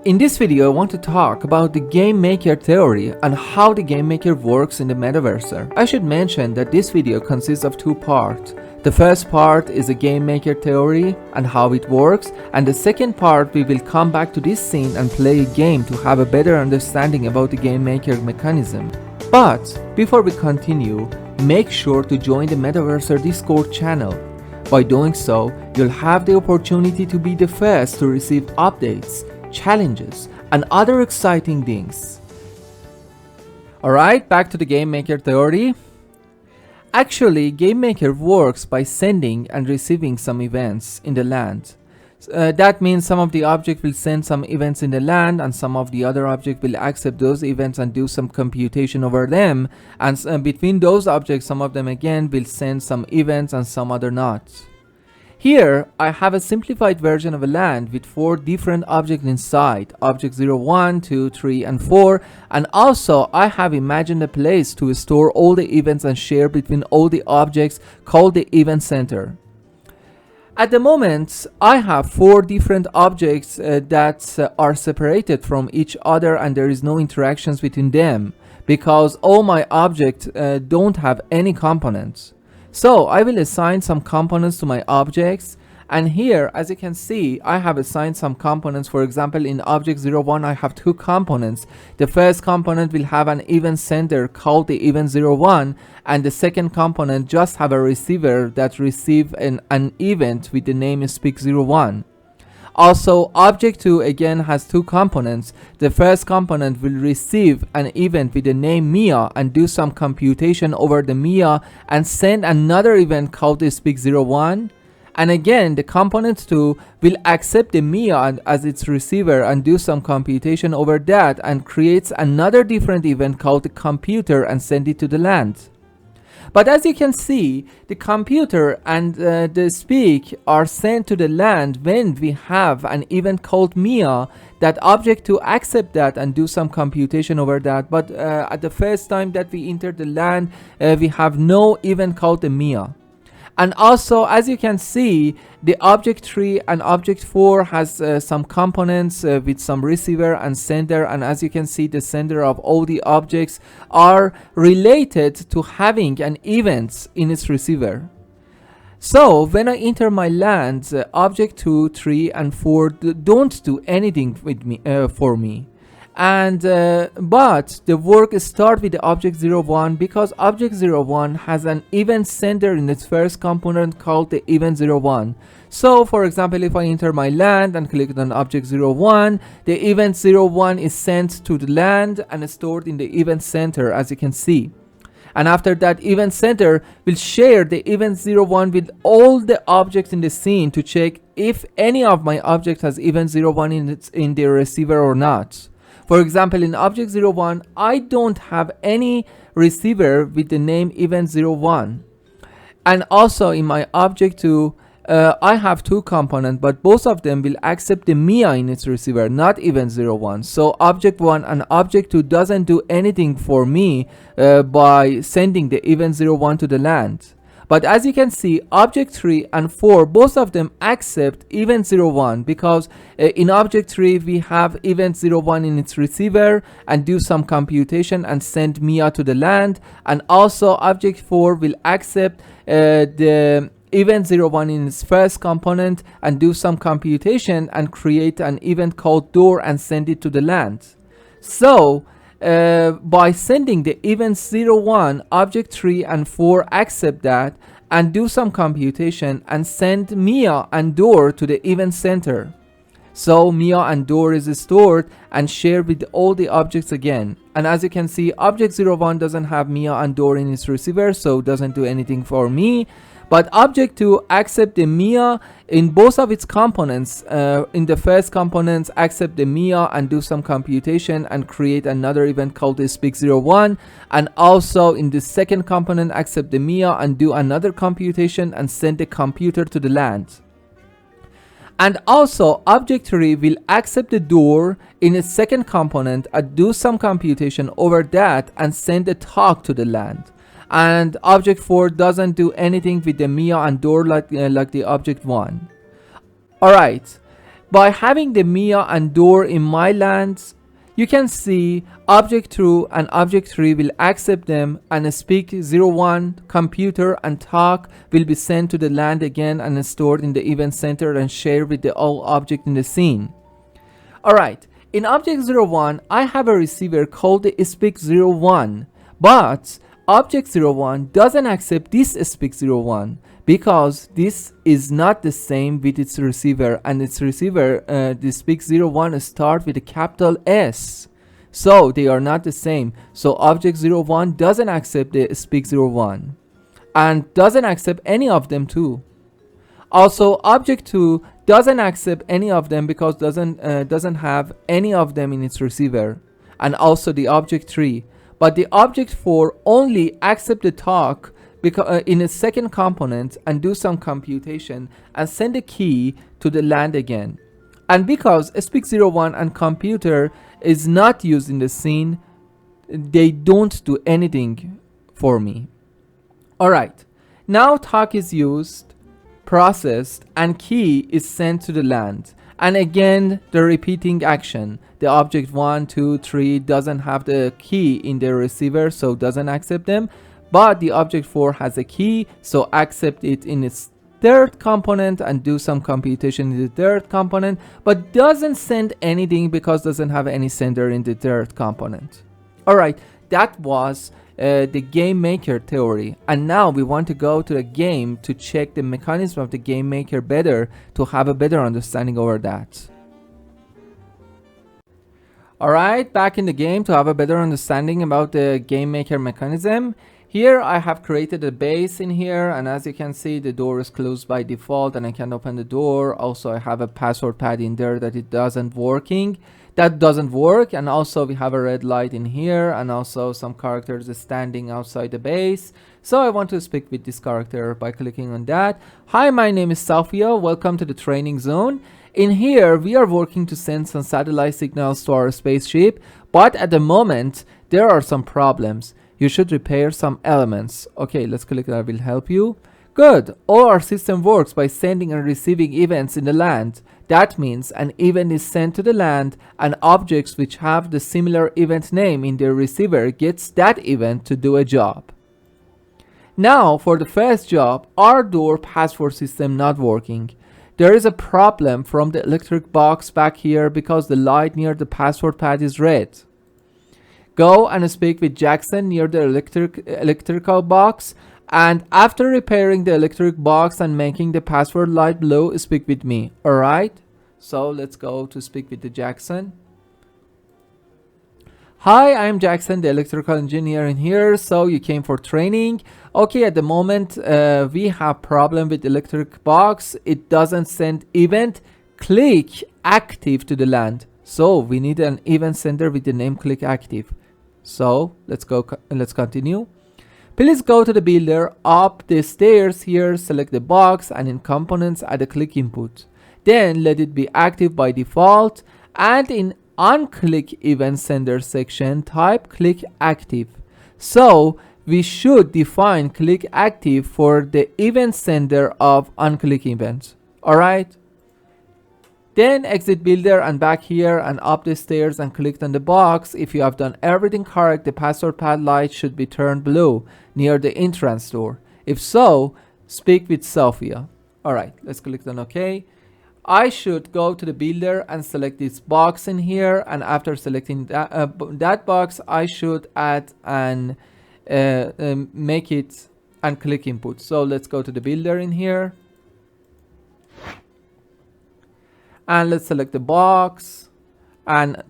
In this video, I want to talk about the Game Maker theory and how the Game Maker works in the Metaverse. I should mention that this video consists of two parts. The first part is the Game Maker theory and how it works, and the second part we will come back to this scene and play a game to have a better understanding about the Game Maker mechanism. But before we continue, make sure to join the Metaverser Discord channel. By doing so, you'll have the opportunity to be the first to receive updates, challenges, and other exciting things. Alright, back to the Game Maker theory. Actually, Game Maker works by sending and receiving some events in the land. That means some of the objects will send some events in the land, and some of the other objects will accept those events and do some computation over them. And between those objects, some of them again will send some events and some other not. Here, I have a simplified version of a land with 4 different objects inside, object 0, 1, 2, 3, and 4, and also I have imagined a place to store all the events and share between all the objects called the event center. At the moment, I have 4 different objects that are separated from each other, and there is no interactions between them because all my objects don't have any components. So I will assign some components to my objects, and here, as you can see, I have assigned some components. For example, in object 0, 1 I have 2 components. The first component will have an event sender called the event 0, 1, and the second component just have a receiver that receive an event with the name speak 0, 1. Also, object 2 again has 2 components. The first component will receive an event with the name Mia and do some computation over the Mia and send another event called the speak 0, 1. And again, the component 2 will accept the Mia as its receiver and do some computation over that and creates another different event called the computer and send it to the land. But as you can see, the computer and the speak are sent to the land when we have an event called Mia, that object to accept that and do some computation over that. But at the first time that we enter the land, we have no event called the Mia. And also, as you can see, the object 3 and object 4 has some components with some receiver and sender, and as you can see, the sender of all the objects are related to having an event in its receiver. So when I enter my land, object 2, 3, and 4 don't do anything with me for me. And but the work starts with the object 0, 1 because object 0, 1 has an event sender in its first component called the event 0, 1. So for example, if I enter my land and click on object 0, 1, the event 0, 1 is sent to the land and stored in the event center, as you can see. And after that, event center will share the event 0, 1 with all the objects in the scene to check if any of my objects has event 0, 1 in the receiver or not. For example, in object 0, 1, I don't have any receiver with the name event 0, 1. And also in my object 2, I have 2 components, but both of them will accept the Mia in its receiver, not event 0, 1. So object 1 and object 2 doesn't do anything for me by sending the event 0, 1 to the land. But as you can see, object 3 and 4, both of them accept event 0, 1 because in object 3 we have event 0, 1 in its receiver and do some computation and send Mia to the land. And also object 4 will accept the event 0, 1 in its first component and do some computation and create an event called door and send it to the land. So by sending the event 0, 1, object 3 and 4 accept that and do some computation and send Mia and door to the event center. So Mia and door is stored and shared with all the objects again. And as you can see, object 0, 1 doesn't have Mia and door in its receiver, so doesn't do anything for me. But object 2 accept the Mia in both of its components. In the first component, accept the Mia and do some computation and create another event called the speak 0, 1. And also in the second component, accept the Mia and do another computation and send the computer to the land. And also object 3 will accept the door in its second component and do some computation over that and send a talk to the land. And object 4 doesn't do anything with the Mia and door like the object 1. Alright, By having the Mia and door in my land, you can see object true and object 3 will accept them, and speak 01 computer and talk will be sent to the land again and stored in the event center and shared with the all object in the scene. Alright, in object 01 I have a receiver called the speak 01, but object 01 doesn't accept this speak 01 because this is not the same with its receiver, and its receiver, the speak 01 start with a capital S, so they are not the same. So object 01 doesn't accept the speak 01 and doesn't accept any of them too. Also object 2 doesn't accept any of them because doesn't have any of them in its receiver, and also the object 3. But the object 4 only accept the talk because in a second component and do some computation and send a key to the land again. And because speak 01 and computer is not used in the scene, they don't do anything for me. Alright, now talk is used, processed, and key is sent to the land. And again, the repeating action. The object 1, 2, 3 doesn't have the key in the receiver, so doesn't accept them. But the object 4 has a key, so accept it in its third component and do some computation in the third component, but doesn't send anything because doesn't have any sender in the third component. Alright, that was the game maker theory, and now we want to go to the game to check the mechanism of the game maker better, to have a better understanding over that. Alright, back in the game to have a better understanding about the game maker mechanism. Here I have created a base in here, and as you can see the door is closed by default and I can open the door. Also I have a password pad in there that it doesn't work, and also we have a red light in here, and also some characters standing outside the base. So I want to speak with this character by clicking on that. Hi, my name is Sophia, welcome to the training zone. In here we are working to send some satellite signals to our spaceship, but at the moment there are some problems. You should repair some elements. Okay, let's click that will help you. Good, all our system works by sending and receiving events in the land. That means an event is sent to the land, and objects which have the similar event name in their receiver gets that event to do a job. Now for the first job, our door password system not working. There is a problem from the electric box back here because the light near the password pad is red. Go and speak with Jackson near the electrical box, and after repairing the electric box and making the password light blue, speak with me. Alright, so let's go to speak with the Jackson. Hi, I'm Jackson, the electrical engineer in here. So you came for training. Okay, at the moment we have problem with the electric box. It doesn't send event click active to the land, so we need an event sender with the name click active. So let's continue. Please go to the builder, up the stairs here, select the box, and in components add a click input. Then let it be active by default, and in on-click event sender section type click active. So we should define click active for the event sender of on-click events. Alright. Then exit builder and back here and up the stairs and click on the box. If you have done everything correct, the password pad light should be turned blue near the entrance door. If so, speak with Sophia. Alright, let's click on OK. I should go to the builder and select this box in here, and after selecting that box, I should add and make it and click input. So let's go to the builder in here. And let's select the box, and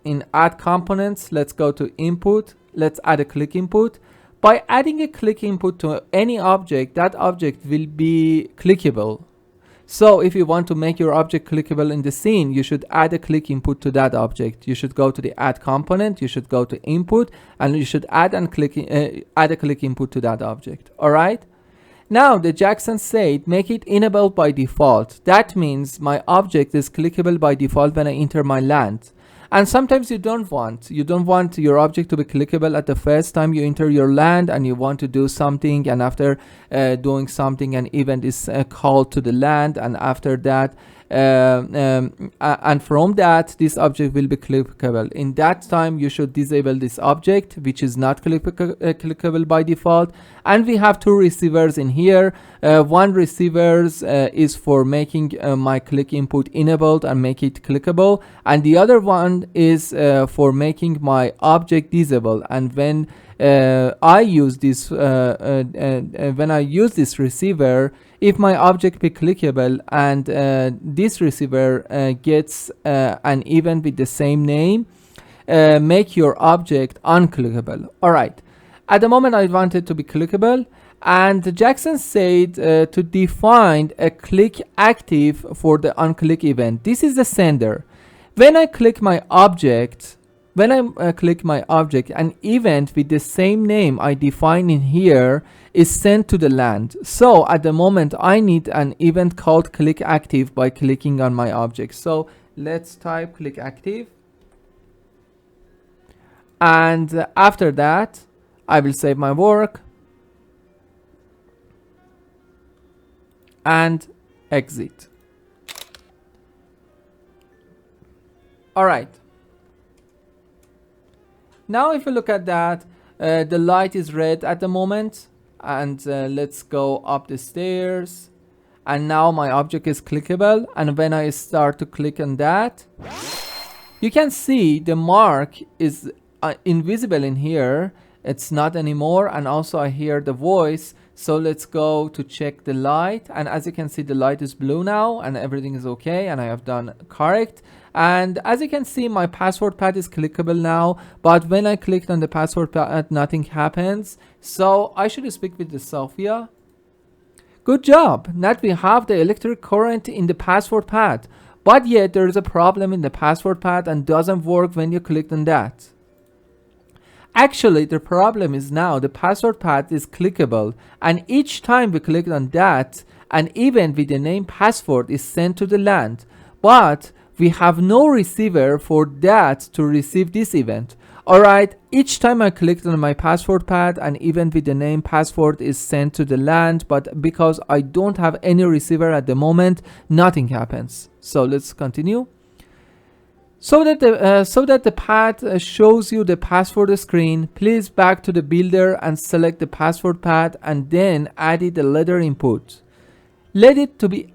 in add components, let's go to input. Let's add a click input. By adding a click input to any object, that object will be clickable. So if you want to make your object clickable in the scene, you should add a click input to that object. You should go to the add component, you should go to input, and you should add a click input to that object. Alright? Now the Jackson said make it enabled by default. That means my object is clickable by default when I enter my land. And sometimes you don't want your object to be clickable at the first time you enter your land, and you want to do something, and after doing something an event is called to the land, and after that and from that this object will be clickable. In that time you should disable this object which is not clickable by default. And we have two receivers in here. One receivers is for making my click input enabled and make it clickable, and the other one is for making my object disable. And when I use this receiver, if my object be clickable and this receiver gets an event with the same name, make your object unclickable. All right, at the moment I want it to be clickable, and Jackson said to define a click active for the unclick event. This is the sender. When I click my object, an event with the same name I define in here is sent to the land. So at the moment I need an event called click active by clicking on my object. So let's type click active, and after that I will save my work and exit. All right. Now if you look at that, the light is red at the moment, and let's go up the stairs, and now my object is clickable. And when I start to click on that, you can see the mark is invisible in here. It's not anymore, and also I hear the voice. So let's go to check the light, and as you can see the light is blue now and everything is okay and I have done correct. And as you can see my password pad is clickable now, but when I clicked on the password pad nothing happens. So I should speak with the Sophia. Good job. Now we have the electric current in the password pad, but yet there is a problem in the password pad and doesn't work when you clicked on that. Actually, the problem is now the password pad is clickable, and each time we click on that, an event with the name password is sent to the land, but we have no receiver for that to receive this event. Alright, each time I clicked on my password pad, an event with the name password is sent to the land, but because I don't have any receiver at the moment, nothing happens. So let's continue. So that the pad shows you the password screen, please back to the builder and select the password pad and then add the letter input. Let it to be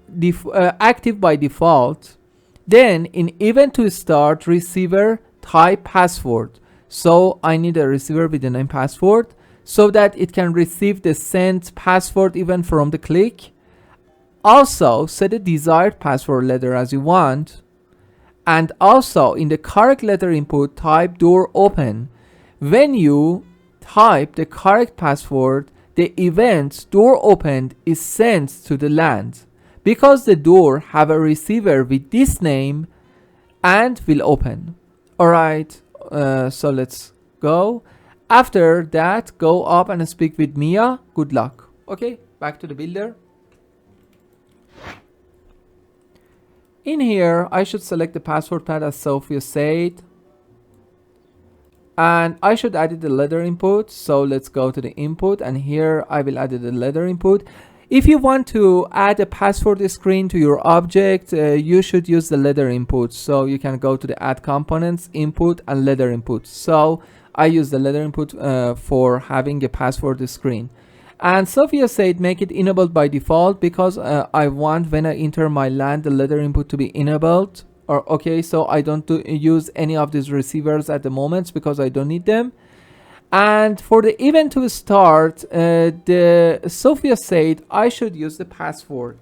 active by default. Then in event to start receiver, type password. So I need a receiver with the name password so that it can receive the sent password even from the click. Also set a desired password letter as you want. And also in the correct letter input type door open. When you type the correct password, the event door opened is sent to the land, because the door have a receiver with this name and will open. Alright, so let's go. After that, go up and speak with Mia. Good luck. Okay, back to the builder. In here, I should select the password pad as Sophia said. And I should add the letter input. So let's go to the input, and here I will add the letter input. If you want to add a password screen to your object, you should use the letter input. So you can go to the add components, input, and letter input. So I use the letter input for having a password screen. And Sophia said make it enabled by default, because I want when I enter my land the letter input to be enabled. Or okay, so I don't use any of these receivers at the moment because I don't need them. And for the event to start, the Sophia said I should use the password,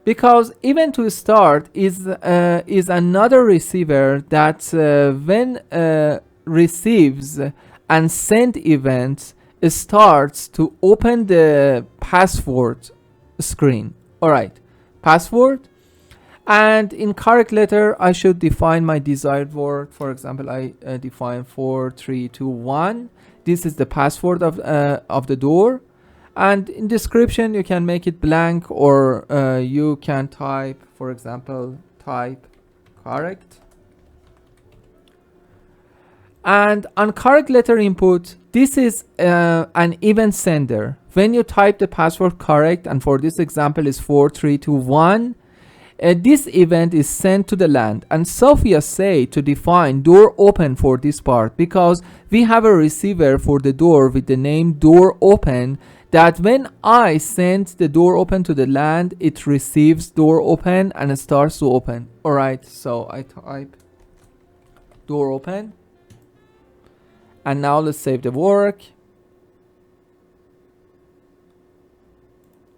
because event to start is another receiver that when receives and send events starts to open the password screen. All right, password. And in correct letter, I should define my desired word. For example, I define 4321. This is the password of the door. And in description, you can make it blank, or you can type, for example, type correct. And on correct letter input, This is an event sender. When you type the password correct, and for this example is 4321, this event is sent to the LAN. And Sophia say to define door open for this part, because we have a receiver for the door with the name door open, that when I send the door open to the LAN, it receives door open and it starts to open. Alright, so I type door open. And now let's save the work.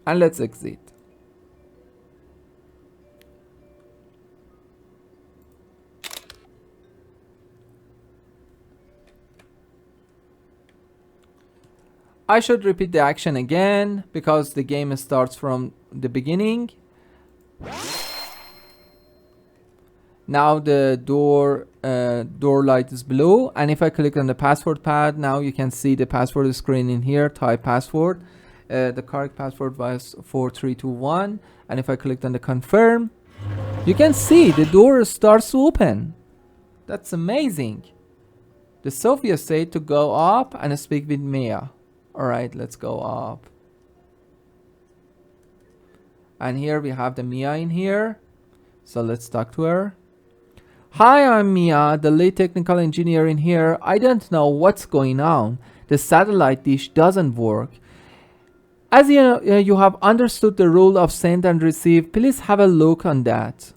And let's exit. I should repeat the action again because the game starts from the beginning. Now the door light is blue, and if I click on the password pad, now you can see the password screen in here. Type password. The correct password was 4321, and if I click on the confirm, you can see the door starts to open. That's amazing. The Sophia said to go up and speak with Mia. Alright, let's go up. And here we have the Mia in here. So let's talk to her. Hi, I'm Mia, the lead technical engineer in here. I don't know what's going on. The satellite dish doesn't work. As you have understood the rule of send and receive, please have a look on that.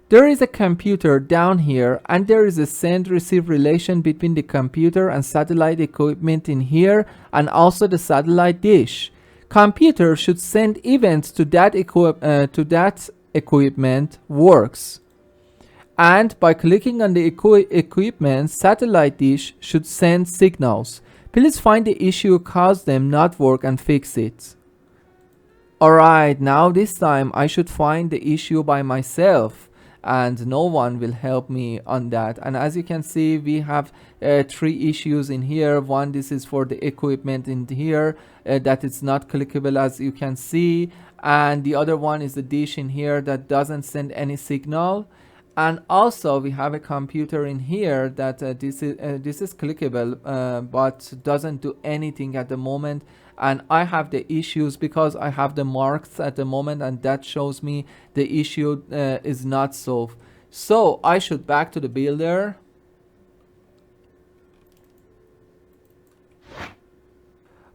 There is a computer down here, and there is a send-receive relation between the computer and satellite equipment in here, and also the satellite dish. Computer should send events to that equipment works. And by clicking on the equipment, satellite dish should send signals. Please find the issue caused them not work and fix it. Alright, now this time I should find the issue by myself, and no one will help me on that. And as you can see, we have 3 issues in here. One, this is for the equipment in here that it's not clickable, as you can see, and the other one is the dish in here that doesn't send any signal. And also we have a computer in here that this is clickable but doesn't do anything at the moment. And I have the issues because I have the marks at the moment, and that shows me the issue is not solved. So I should back to the builder.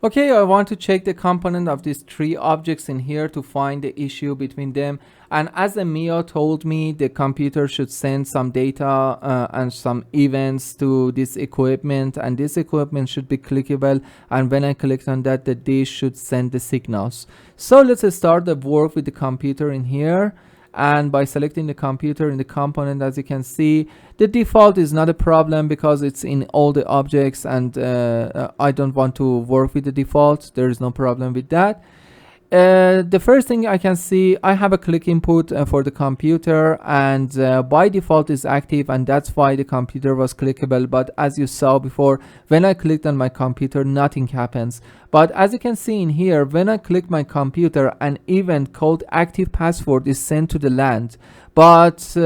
Okay, I want to check the component of these 3 objects in here to find the issue between them. And as Mia told me, the computer should send some data and some events to this equipment, and this equipment should be clickable, and when I click on that, the dish should send the signals. So let's start the work with the computer in here. And by selecting the computer in the component, as you can see, the default is not a problem because it's in all the objects, and I don't want to work with the default. There is no problem with that. The first thing I can see, I have a click input for the computer, and by default is active, and that's why the computer was clickable. But as you saw before, when I clicked on my computer, nothing happens. But as you can see in here, when I click my computer, an event called active password is sent to the LAN. But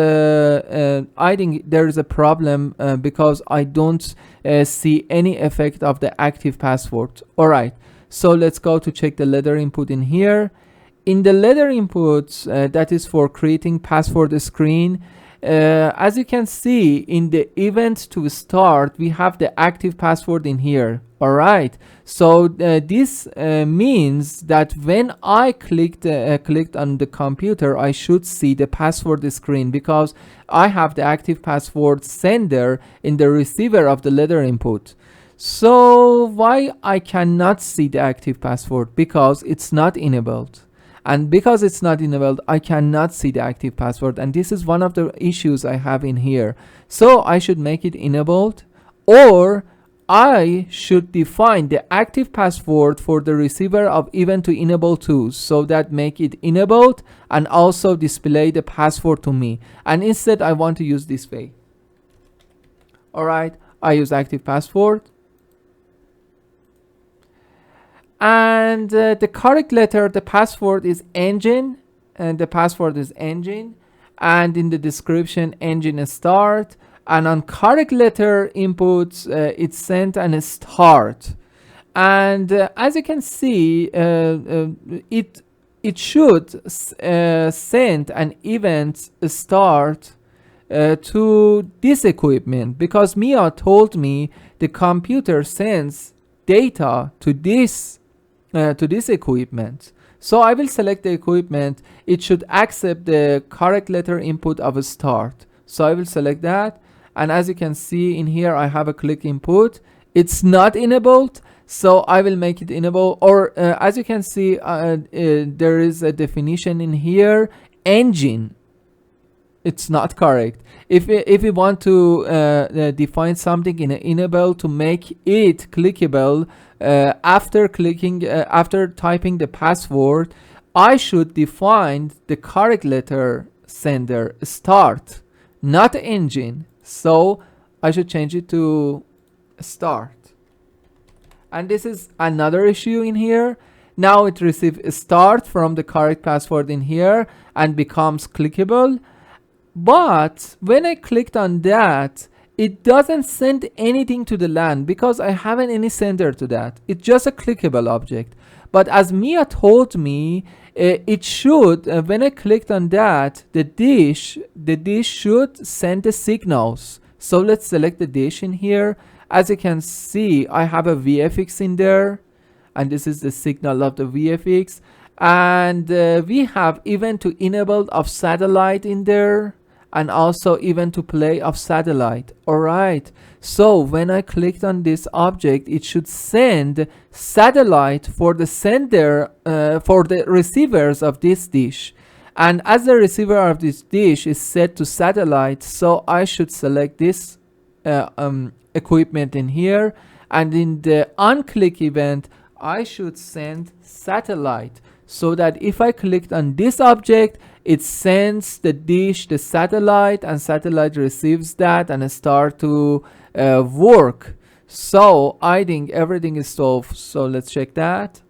I think there is a problem because I don't see any effect of the active password. Alright. So let's go to check the letter input in here. In the letter inputs, that is for creating password screen. As you can see in the event to start, we have the active password in here. Alright, so this means that when I clicked on the computer, I should see the password screen because I have the active password sender in the receiver of the letter input. So why I cannot see the active password? Because it's not enabled. And because it's not enabled, I cannot see the active password. And this is one of the issues I have in here. So I should make it enabled, or I should define the active password for the receiver of event to enable to, so that make it enabled and also display the password to me. And instead I want to use this way. Alright, I use active password. And the correct letter, the password is engine, and the password is engine, and in the description engine start, and on correct letter inputs it sent an start. And as you can see, it should send an event start to this equipment, because Mia told me the computer sends data to this equipment. So I will select the equipment. It should accept the correct letter input of a start. So I will select that, and as you can see in here, I have a click input. It's not enabled, so I will make it enable. Or as you can see, there is a definition in here, engine. It's not correct. If we want to define something in enable to make it clickable, after typing the password, I should define the correct letter sender, start, not engine. So I should change it to start. And this is another issue in here. Now it receives a start from the correct password in here and becomes clickable. But when I clicked on that, it doesn't send anything to the LAN because I haven't any sender to that. It's just a clickable object. But as Mia told me, it should, when I clicked on that, the dish should send the signals. So let's select the dish in here. As you can see, I have a VFX in there, and this is the signal of the VFX. And we have event to enable of satellite in there, and also event to play of satellite. Alright, so when I clicked on this object, it should send satellite for the sender, for the receivers of this dish. And as the receiver of this dish is set to satellite, so I should select this equipment in here, and in the on-click event, I should send satellite, so that if I clicked on this object, it sends the dish the satellite, and satellite receives that and start to work. So I think everything is solved. So let's check that.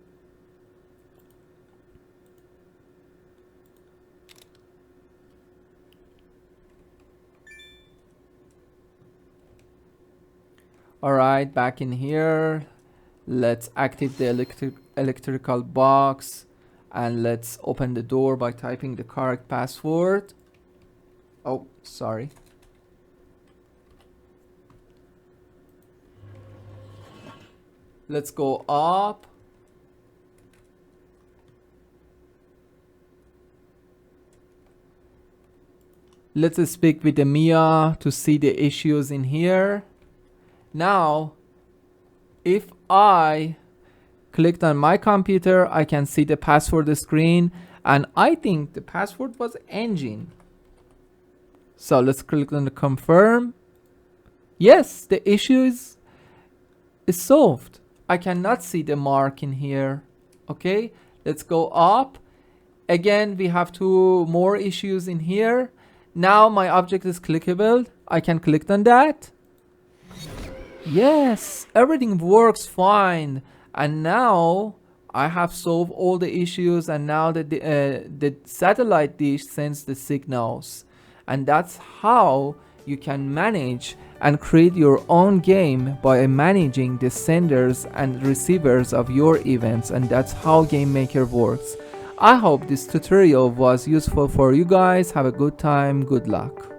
All right, back in here, let's activate the electrical box, and let's open the door by typing the correct password. Oh, sorry. Let's go up. Let's speak with the Mia to see the issues in here. Now, if I clicked on my computer, I can see the password screen, and I think the password was engine. So let's click on the confirm. Yes, the issue is solved. I cannot see the mark in here. Okay, let's go up. Again, we have two more issues in here. Now my object is clickable. I can click on that. Yes, everything works fine. And now I have solved all the issues, and now the satellite dish sends the signals. And that's how you can manage and create your own game by managing the senders and receivers of your events. And that's how Game Maker works. I hope this tutorial was useful for you guys. Have a good time. Good luck.